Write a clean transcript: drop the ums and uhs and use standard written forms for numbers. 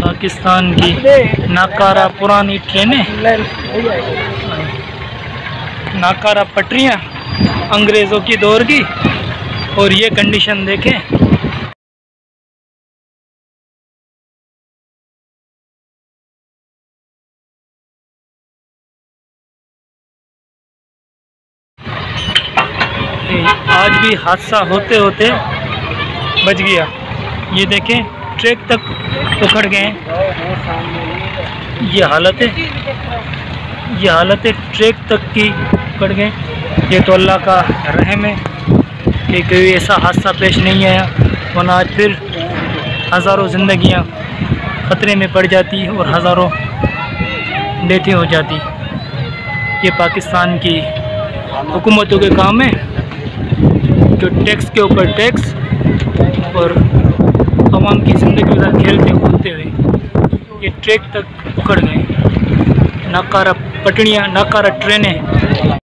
पाकिस्तान की नाकारा पुरानी ट्रेनें, नाकारा पटरियां अंग्रेज़ों की दौर की, और ये कंडीशन देखें। आज भी हादसा होते होते बच गया। ये देखें, ट्रैक तक उखड़ गए। ये हालत है ट्रैक तक की उखड़ गए। ये तो अल्लाह का रहम है कि कोई ऐसा हादसा पेश नहीं आया, वरना आज फिर हज़ारों ज़िंदगियां ख़तरे में पड़ जाती और हज़ारों डेथें हो जाती। ये पाकिस्तान की हुकूमतों के काम है जो टैक्स के ऊपर टैक्स और आवाम की ज़िंदगी के साथ खेलते कूदते हुए ये ट्रैक तक उखड़ गए। नाकारा पटड़ियाँ, नाकारा ट्रेनें